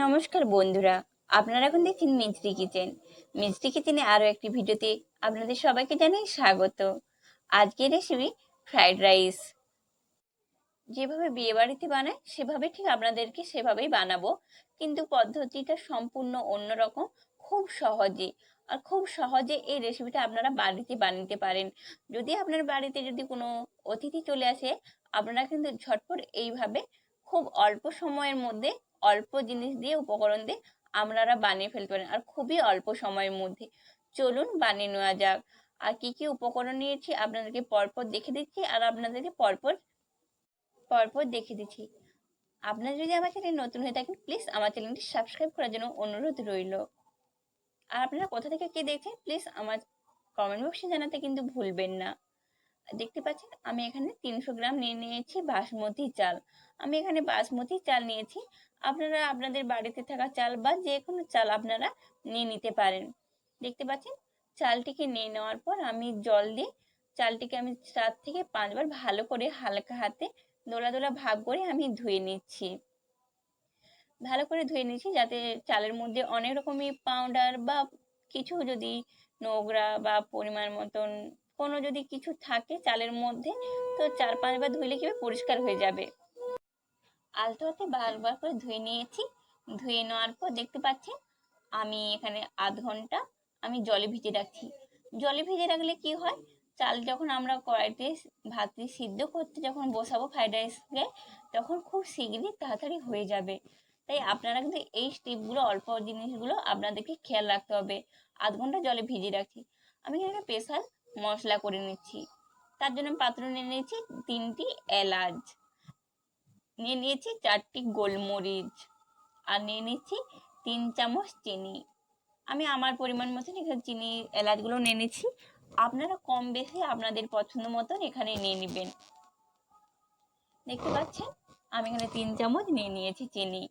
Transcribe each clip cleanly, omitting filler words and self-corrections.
নমস্কার বন্ধুরা, আপনারা এখন দেখছেন মিস্ট্রি কিচেন। মিস্ট্রি কিচেনে আরও একটি ভিডিওতে আপনাদের সবাইকে জানাই স্বাগত। আজকের রেসিপি ফ্রাইড রাইস। যেভাবে বিয়ে বাড়িতে বানায় সেভাবে ঠিক আপনাদেরকে সেভাবেই বানাবো, কিন্তু পদ্ধতিটা সম্পূর্ণ অন্যরকম। খুব সহজে এই রেসিপিটা আপনারা বাড়িতে বানাতে পারেন। যদি আপনার বাড়িতে কোনো অতিথি চলে আসে, আপনারা কিন্তু ঝটপট এইভাবে খুব অল্প সময়ের মধ্যে অল্প জিনিস দিয়ে উপকরণ দিয়ে আপনারা বানিয়ে ফেলতে পারেন, আর খুবই অল্প সময়ের মধ্যে। চলুন বানিয়ে নেওয়া যাক। আর কি কি উপকরণ নিয়েছি আপনাদেরকে পরপর দেখে দিচ্ছি, আর আপনাদেরকে পরপর পরপর দেখে দিচ্ছি। আপনারা যদি আমার চ্যানেল নতুন হয়ে থাকেন, প্লিজ আমার চ্যানেলটি সাবস্ক্রাইব করার জন্য অনুরোধ রইল। আর আপনারা কোথা থেকে কে দেখছেন প্লিজ আমার কমেন্ট বক্সে জানাতে কিন্তু ভুলবেন না। দেখতে পাচ্ছেন আমি এখানে 300 গ্রাম নিয়ে নিয়েছি বাসমতি চাল। আমি এখানে বাসমতি চাল নিয়েছি। আপনারা আপনাদের বাড়িতে থাকা চাল বা যে কোনো চাল আপনারা নিয়ে নিতে পারেন। দেখতে পাচ্ছেন চালটিকে নিয়ে নেওয়ার পর আমি জল দিয়ে চালটিকে আমি 4 থেকে 5 বার ভালো করে হালকা হাতে দোলা দোলা ভাগ করে আমি ধুয়ে নিচ্ছি। ভালো করে ধুয়ে নিচ্ছি যাতে চালের মধ্যে অনেক রকমের পাউডার বা কিছু যদি নোংরা বা পরিমাণ মতন কোনো যদি কিছু থাকে চালের মধ্যে, তো 4-5 বার ধুইলে কি পরিষ্কার হয়ে যাবে। আলতো হাতে বারবার করে ধুয়ে নিয়েছি। ধুয়ে নেওয়ার পর দেখতে পাচ্ছেন আমি এখানে আধ ঘন্টা আমি জলে ভিজে রাখছি। জলে ভিজে রাখলে কি হয়, চাল যখন আমরা কড়াইতে ভাতটি সিদ্ধ করতে যখন বসাবো ফ্রাইড রাইসকে, তখন খুব শীঘ্রই তাড়াতাড়ি হয়ে যাবে। তাই আপনারা কিন্তু এই স্টেপগুলো, অল্প জিনিসগুলো আপনাদেরকে খেয়াল রাখতে হবে। আধ ঘন্টা জলে ভিজিয়ে রাখছি। আমি এখানে স্পেশাল মশলা করে নিচ্ছি। তার জন্য পাত্র নিয়ে নিয়েছি 3টি এলাচ, নিয়ে নিয়েছি 4টি গোলমরিচ, আর নিয়ে নিচ্ছি 3 চামচ চিনি। আমি আমার পরিমাণ মতন এখানে চিনি এলাচগুলো নিয়ে নিচ্ছি। আপনারা কম বেশি আপনাদের পছন্দ মতন এখানে নিয়ে নেবেন। দেখতে পাচ্ছেন আমি এখানে 3 চামচ নিয়ে নিয়েছি চিনি।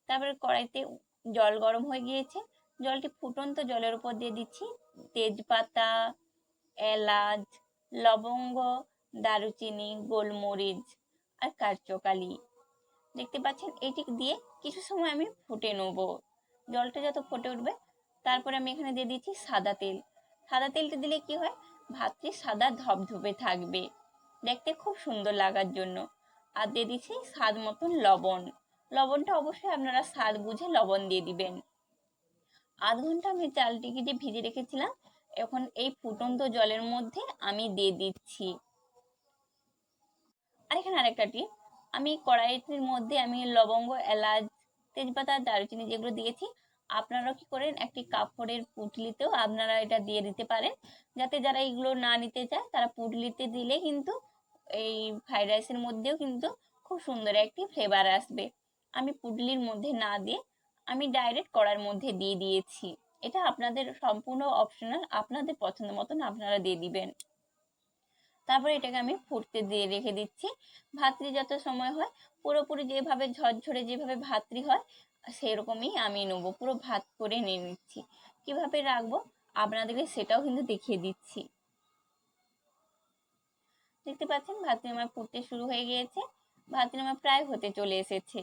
তারপরে কড়াইতে জল গরম হয়ে গিয়েছে। জলটি ফুটন্ত জলের উপর দিয়ে দিচ্ছি তেজপাতা, এলাচ, লবঙ্গ, দারুচিনি, গোলমরিচ আর কাঠচোকালি। দেখতে পাচ্ছেন এটি দিয়ে কিছু সময় আমি ফুটে নেবো। জলটা যত ফুটে উঠবে, তারপরে আমি এখানে দিয়ে দিচ্ছি সাদা তেল। সাদা তেলটা দিলে কি হয়, ভাতটি সাদা ধবধবে থাকবে, দেখতে খুব সুন্দর লাগার জন্য। আর দিয়ে দিচ্ছি স্বাদ মতন লবণ। লবণটা অবশ্যই আপনারা স্বাদ বুঝে লবণ দিয়ে দিবেন। আধ ঘন্টা আমি চালটিকে যে ভিজে রেখেছিলাম, এখন এই ফুটন্ত জলের মধ্যে আমি দিয়ে দিচ্ছি। আর এখানে আরেকটা টিপ, আমি কড়াইটির মধ্যে আমি লবঙ্গ, এলাচ, তেজপাতা, দারুচিনি যেগুলো দিয়েছি, আপনারা কি করেন একটি কাপড়ের পুঁটলিতেও আপনারা এটা দিয়ে দিতে পারেন, যাতে যারা এগুলো না নিতে চায় তারা পুঁটলিতে দিলে কিন্তু এই ফ্রাইড রাইসের মধ্যেও কিন্তু খুব সুন্দর একটি ফ্লেভার আসবে। আমি পুঁটলির মধ্যে না দিয়ে আমি ডাইরেক্ট কড়াইয়ের মধ্যে দিয়ে দিয়েছি। এটা আপনাদের সম্পূর্ণ অপশনাল, আপনাদের পছন্দ মতন আপনারা দিয়ে দিবেন। তারপরে এটাকে আমি ফুটতে দিয়ে রেখে দিচ্ছি। ভাতটি যত সময় হয়, পুরোপুরি যেভাবে ঝরঝরে যেভাবে ভাতটি হয় সেরকমই আমি নেবো, পুরো ভাত করে নিয়ে নিচ্ছি। কিভাবে রাখবো আপনাদেরকে সেটাও কিন্তু দেখিয়ে দিচ্ছি। দেখতে পাচ্ছেন ভাতটি আমার ফুটতে শুরু হয়ে গিয়েছে। ভাতটি আমার প্রায় হতে চলে এসেছে।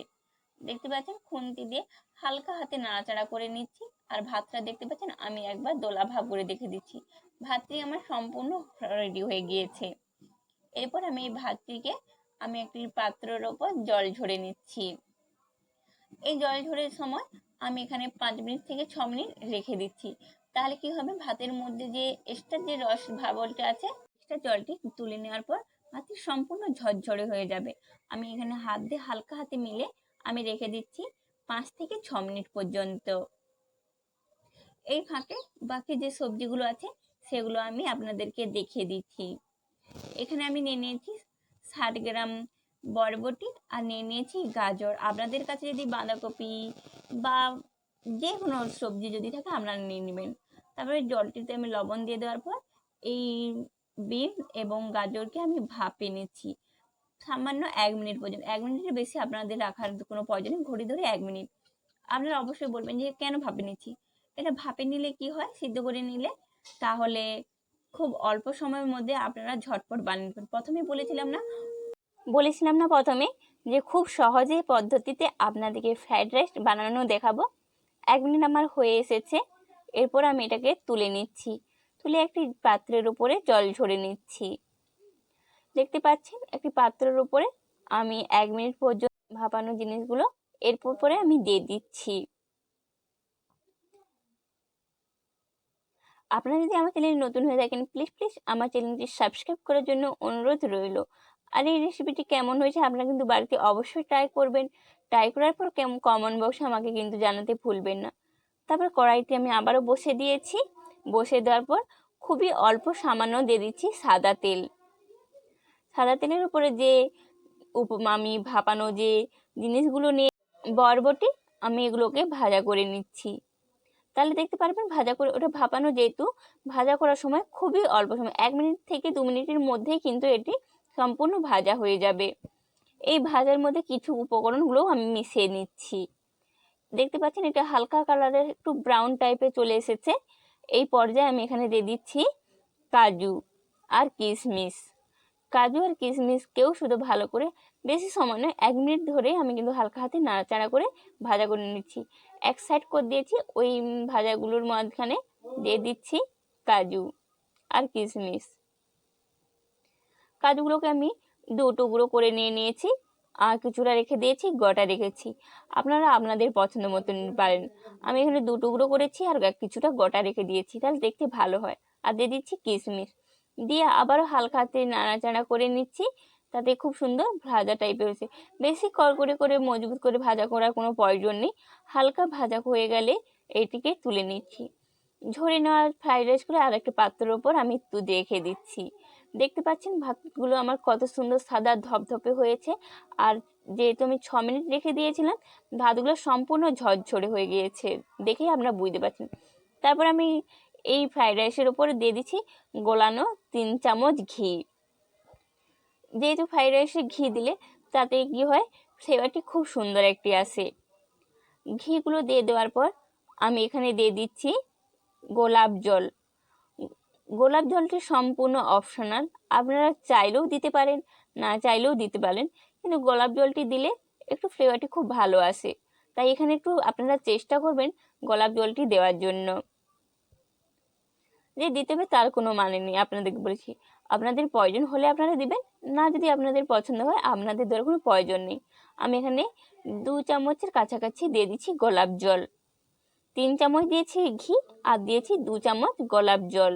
দেখতে পাচ্ছেন খুন্তি দিয়ে হালকা হাতে নাড়াচাড়া করে নিচ্ছি। আর ভাতটা দেখতে পাচ্ছেন আমি একবার দোলা ভাগ করে দেখে দিচ্ছি। ভাতটি আমার সম্পূর্ণ রেডি হয়ে গিয়েছে। এরপর আমি এই ভাতটিকে আমি একটি পাত্রের ওপর জল ঝরে নিচ্ছি। এই জল ঝরের সময় আমি এখানে 5 মিনিট থেকে 6 মিনিট রেখে দিচ্ছি। তাহলে কি হবে, ভাতের মধ্যে যে এক্সট্রা যে রস ভাবলটা আছে, এক্সট্রা জলটি তুলে নেওয়ার পর ভাতটি সম্পূর্ণ ঝরঝরে হয়ে যাবে। আমি এখানে হাত দিয়ে হালকা হাতে মিলে আমি রেখে দিচ্ছি 5 থেকে 6 মিনিট পর্যন্ত। এই ফাঁকে বাকি যে সবজিগুলো আছে সেগুলো আমি আপনাদেরকে দেখিয়ে দিচ্ছি। এখানে আমি নিয়ে নিয়েছি 60 গ্রাম বরবটি, আর নিয়ে নিয়েছি গাজর। আপনাদের কাছে যদি বাঁধাকপি বা যে কোনো সবজি যদি থাকে আপনারা নিয়ে নেবেন। তারপরে জলটিতে আমি লবণ দিয়ে দেওয়ার পর এই বিনস এবং গাজরকে আমি ভাপে নিচ্ছি সামান্য 1 মিনিট পর্যন্ত। 1 মিনিটের বেশি আপনাদের রাখার কোনো প্রয়োজন নেই, ঘড়ি ধরে 1 মিনিট। আপনারা অবশ্যই বলবেন যে কেন ভাপে নিচ্ছি। এটা ভাপে নিলে কি হয়, সিদ্ধ করে নিলে তাহলে খুব অল্প সময়ের মধ্যে আপনারা ঝটপট বানিয়ে নেবেন। বলেছিলাম না প্রথমে যে খুব সহজে পদ্ধতিতে আপনাদেরকে ফ্রাইড রাইস বানানো দেখাবো। 1 মিনিট আমার হয়ে এসেছে। এরপর আমি এটাকে তুলে নিচ্ছি, তুলে একটি পাত্রের উপরে জল ঝরে নিচ্ছি। দেখতে পাচ্ছেন একটি পাত্রের উপরে আমি 1 মিনিট পর্যন্ত ভাপানো জিনিসগুলো এরপর পরে আমি দিয়ে দিচ্ছি। আপনারা যদি আমার চ্যানেলে নতুন হয়ে থাকেন প্লিজ আমার চ্যানেলটি সাবস্ক্রাইব করার জন্য অনুরোধ রইল। আর এই রেসিপিটি কেমন হয়েছে আপনারা কিন্তু বাড়িতে অবশ্যই ট্রাই করবেন। ট্রাই করার পর কমেন্ট বক্সে আমাকে কিন্তু জানাতে ভুলবেন না। তারপর কড়াইটি আমি আবারও বসে দিয়েছি। বসে দেওয়ার পর খুবই অল্প সামান্য দিয়ে দিচ্ছি সাদা তেল। সাদা তেলের উপরে যে আমি ভাপানো যে জিনিসগুলো নিয়ে বরবটি আমি এগুলোকে ভাজা করে নিচ্ছি। তাহলে দেখতে পারবেন ভাজা করে ওটা ভাপানো, যেহেতু ভাজা করার সময় খুবই অল্প সময় 1 মিনিট থেকে 2 মিনিটের মধ্যেই কিন্তু এটি সম্পূর্ণ ভাজা হয়ে যাবে। এই ভাজার মধ্যে কিছু উপকরণগুলো আমি মিশিয়ে নিচ্ছি। দেখতে পাচ্ছেন এটা হালকা কালারের একটু ব্রাউন টাইপের চলে এসেছে। এই পর্যায়ে আমি এখানে দিয়ে দিচ্ছি কাজু আর কিশমিশ। কাজু আর কিশমিশকেও শুধু ভালো করে বেশি সময় নয় 1 মিনিট ধরে আমি কিন্তু হালকা হাতে নাড়াচাড়া করে ভাজা করে নিচ্ছি। এক সাইড করে দিয়েছি, ওই ভাজাগুলোর মাঝখানে দিয়ে দিচ্ছি কাজু আর কিশমিশ। কাজুগুলোকে আমি 2 টুকরো করে নিয়েছি আর কিছুটা রেখে দিয়েছি, গোটা রেখেছি। আপনারা আপনাদের পছন্দ মতো নিতে পারেন। আমি এখানে 2 টুকরো করেছি আর কিছুটা গোটা রেখে দিয়েছি, তাহলে দেখতে ভালো হয়। আর দিয়ে দিচ্ছি কিশমিশ, দিয়ে আবারও হালকা হাতে নাড়াচাড়া করে নিচ্ছি। তাতে খুব সুন্দর ভাজা টাইপের হয়েছে। বেশি কড়কড়ে করে মজবুত করে ভাজা করার কোনো প্রয়োজন নেই। হালকা ভাজা হয়ে গেলে এটিকে তুলে নিচ্ছি। ঝরে নেওয়া ফ্রাইড রাইসগুলো আর একটা পাত্রের ওপর আমি রেখে দিচ্ছি। দেখতে পাচ্ছেন ভাতগুলো আমার কত সুন্দর সাদা ধপধপে হয়েছে। আর যেহেতু আমি 6 মিনিট রেখে দিয়েছিলাম, ভাতগুলো সম্পূর্ণ ঝরঝরে হয়ে গিয়েছে, দেখেই আপনারা বুঝতে পারছেন। তারপর আমি এই ফ্রাইড রাইসের ওপরে দিয়ে দিচ্ছি গোলানো 3 চামচ ঘি। যেহেতু ফ্রাইড রাইসে ঘি দিলে তাতে কি হয়, ফ্লেভারটি খুব সুন্দর একটি আসে। ঘিগুলো দিয়ে দেওয়ার পর আমি এখানে দিয়ে দিচ্ছি গোলাপ জল। গোলাপ জলটি সম্পূর্ণ অপশনাল, আপনারা চাইলেও দিতে পারেন, না চাইলেও দিতে পারেন, কিন্তু গোলাপ জলটি দিলে একটু ফ্লেভারটি খুব ভালো আসে। তাই এখানে একটু আপনারা চেষ্টা করবেন গোলাপ জলটি দেওয়ার জন্য। যে দিতে হবে তার কোনো মানে নেই, আপনাদেরকে বলেছি আপনাদের প্রয়োজন হলে আপনারা দিবেন, না যদি আপনাদের পছন্দ হয় আপনাদের দেওয়ার কোনো প্রয়োজন নেই। আমি এখানে 2 চামচের কাছাকাছি দিয়ে দিচ্ছি গোলাপ জল। 3 চামচ দিয়েছি ঘি আর দিয়েছি 2 চামচ গোলাপ জল।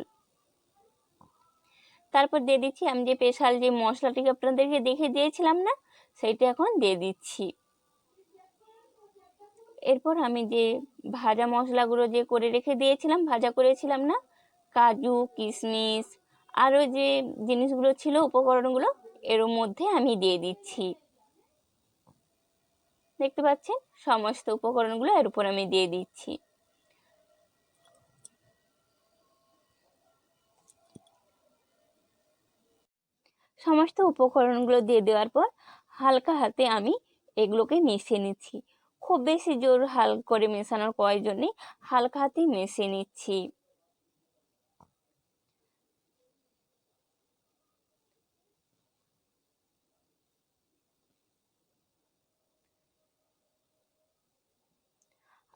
তারপর দিয়ে দিচ্ছি আমি যে স্পেশাল যে মশলাটি আপনাদেরকে দেখে দিয়েছিলাম না, সেইটা এখন দিয়ে দিচ্ছি। এরপর আমি যে ভাজা মশলাগুলো যে করে রেখে দিয়েছিলাম, ভাজা করেছিলাম না, কাজু কিশমিশ আরও যে জিনিসগুলো ছিল উপকরণগুলো, এর মধ্যে আমি দিয়ে দিচ্ছি। দেখতে পাচ্ছেন সমস্ত উপকরণগুলো এর উপর আমি দিয়ে দিচ্ছি। সমস্ত উপকরণগুলো দিয়ে দেওয়ার পর হালকা হাতে আমি এগুলোকে মিশিয়ে নিচ্ছি। খুব বেশি জোর হালকা করে মেশানোর প্রয়োজন নেই, হালকা হাতে মিশিয়ে নিচ্ছি।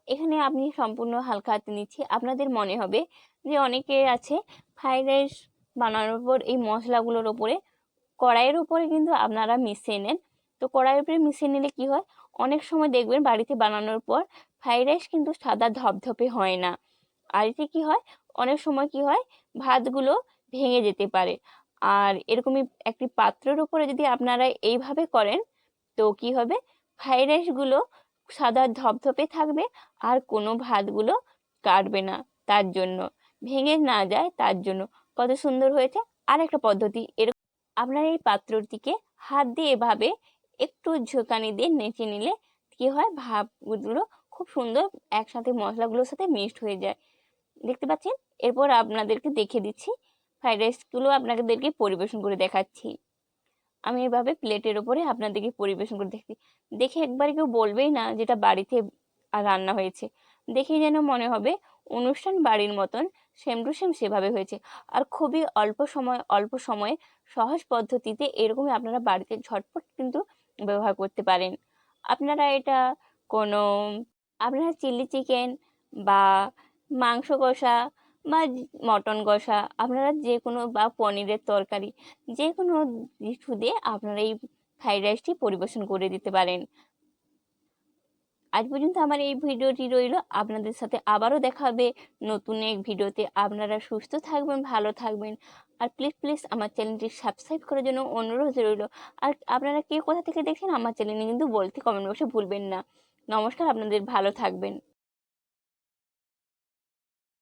এখানে আমি সম্পূর্ণ হালকা হাতে নিচ্ছি। আপনাদের মনে হবে যে অনেকে আছে ফ্রাইড রাইস বানানোর পর এই মশলাগুলোর ওপরে কড়াইয়ের উপরে কিন্তু আপনারা মিশিয়ে নেন। তো কড়াইয়ের উপরে মিশিয়ে নিলে কি হয়, অনেক সময় দেখবেন বাড়িতে বানানোর পর ফ্রাইড রাইস কিন্তু সাদা ধপধপে হয় না। আর এতে কি হয়, অনেক সময় কি হয় ভাতগুলো ভেঙে যেতে পারে। আর এরকমই একটি পাত্রের উপরে যদি আপনারা এইভাবে করেন তো কি হবে, ফ্রাইড রাইসগুলো সাদা ধপধপে থাকবে আর কোনো ভাতগুলো কাটবে না, তার জন্য ভেঙে না যায়, তার জন্য। কত সুন্দর হয়েছে। আর একটা পদ্ধতি, এরকম আপনার এই পাত্রটিকে হাত দিয়ে এভাবে একটু ঝোঁকানি দিয়ে নেচে নিলে কি হয়, ভাপগুলো খুব সুন্দর একসাথে মশলাগুলোর সাথে মিক্সড হয়ে যায়। দেখতে পাচ্ছেন। এরপর আপনাদেরকে দেখিয়ে দিচ্ছি ফ্রাইড রাইসগুলো আপনাদেরকে পরিবেশন করে দেখাচ্ছি। আমি এভাবে প্লেটের ওপরে আপনাদেরকে পরিবেশন করে দেখে একবার কেউ বলবেই না যেটা বাড়িতে রান্না হয়েছে। দেখেই যেন মনে হবে অনুষ্ঠান বাড়ির মতন সেম টু সেম সেভাবে হয়েছে। আর খুবই অল্প সময়ে সহজ পদ্ধতিতে এরকমই আপনারা বাড়িতে ঝটপট কিন্তু ব্যবহার করতে পারেন। আপনারা এটা কোনো আপনারা চিলি চিকেন বা মাংস কষা বা মটন কষা, আপনারা যে কোনো বা পনিরের তরকারি, যে কোনো কিছু দিয়ে আপনারা এই ফ্রাইড রাইসটি পরিবেশন করে দিতে পারেন। আজ পর্যন্ত আমার এই ভিডিওটি রইল, আপনাদের সাথে আবারও দেখা হবে নতুন এক ভিডিওতে। আপনারা সুস্থ থাকবেন, ভালো থাকবেন, আর প্লিজ প্লিজ আমার চ্যানেলটি সাবস্ক্রাইব করার জন্য অনুরোধ রইল। আর আপনারা কে কোথা থেকে দেখছেন আমার চ্যানেলে কিন্তু বলতে কমেন্ট বক্সে ভুলবেন না। নমস্কার, আপনাদের ভালো থাকবেন।